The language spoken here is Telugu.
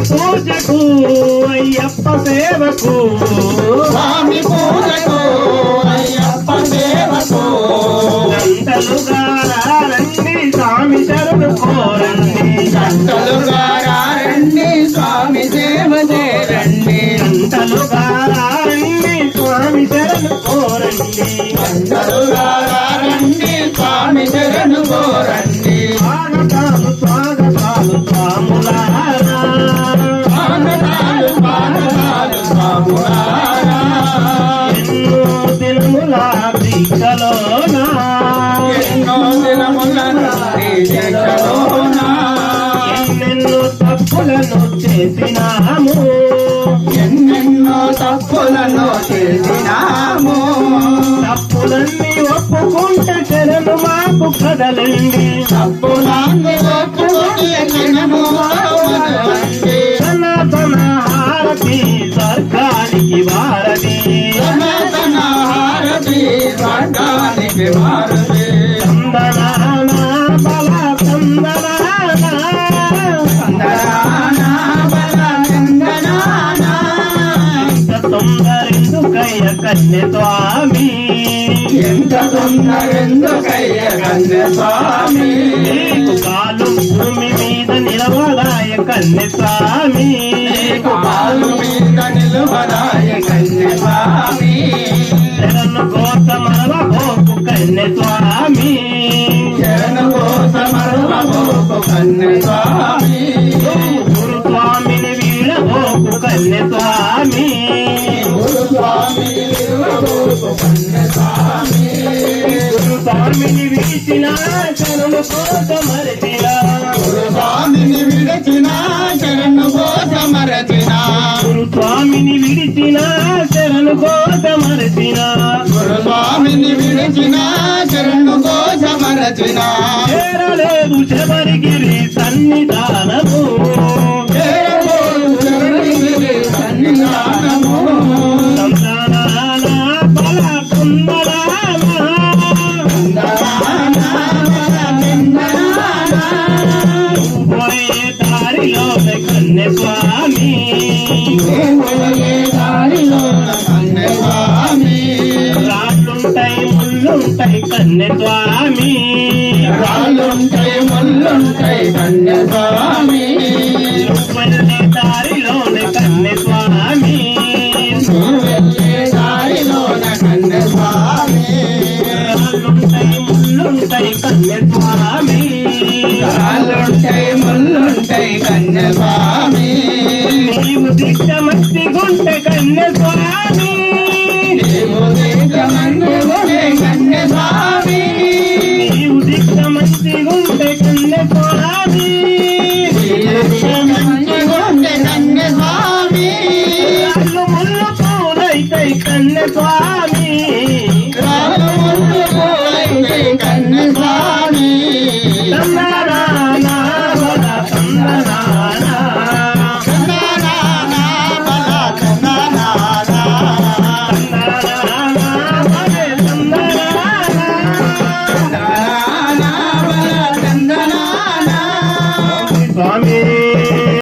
పూజకు అయ్యప్ప సేవకు స్వామి పూజకు అయ్యప్ప సేవకు గంటలుగా రండి స్వామి శరణు కోరండి గంటలుగా రండి స్వామి సేవ చేరండి గంటలుగా రండి స్వామి శరణు కోరండి గంటలుగా రండి స్వామి శరణు కోరండి స్వాగతాలు స్వాగతాలు స్వాములారా స్వాగతాలు స్వాగతాలు స్వాములారా ఎన్నో దినముల దీక్షలోనా ఎన్నో దినముల దీక్షలోనా ఎన్నెన్నో తప్పులను చేసినాము ఎన్నెన్నో తప్పులను చేసినాము తప్పులన్నీ ఒప్పుకుంటే శరణు మాకు కదలండి తప్పులన్నీ ఒప్పుకొని శరణు కదలండి సనాతన హారతి స్వర్గానికి వారది సనాతన హారతి స్వర్గానికి వారది చందనాన బల చందనాన చందనాన బల చందనాన ఇంత తొందరెందుకయ్య కన్య స్వామి ఎంత తొందరెందుకయ్య కన్య స్వామి నీకు కాలు భూమి మీద నిలవడాయ కన్య స్వామి నీకు కాలు మీద నిలువడాయ కన్య స్వామి శరణు కోసమరవ గోపు కన్య స్వామి శరణు కోసమరువబోకు కన్య స్వామి గురు స్వామిని వీడ గోపు కన్య స్వామి గురు స్వామి విలువబోకు కన్య స్వామి గురు స్వామిని విడిచిన శరణు కోసమరచినా గురు స్వామిని విడిచిన శరణు కోసమరచిన గురు స్వామిని విడిచిన శరణు కోసమరచిన గురు స్వామిని విడిచిన శరణు కోసమరచిన చేరలేదు శబరిగిరి సన్నిధానము చేరబోదు శరణగిరి సన్నిధానము సంతానాల బల కుందరాల చందనాన బల చందనాన పోయే దారిలో కన్య స్వామి పోయే దారిలోన కన్య స్వామి రాళ్ళుంటాయి ముళ్ళుంటాయి కన్య స్వామి రాళ్ళుంటాయి ముళ్ళుంటాయి కన్య స్వామి వెళ్ళే దారిలోనే కన్య స్వామి నువ్వు వెళ్ళే దారిలోన కన్య స్వామి రాళ్ళుంటాయి ముళ్ళుంటాయి కన్య స్వామి రాళ్ళుంటాయి ముళ్ళుంటాయి కన్య స్వామి నీవు దిక్కమస్తి గుంటె కన్య స్వామి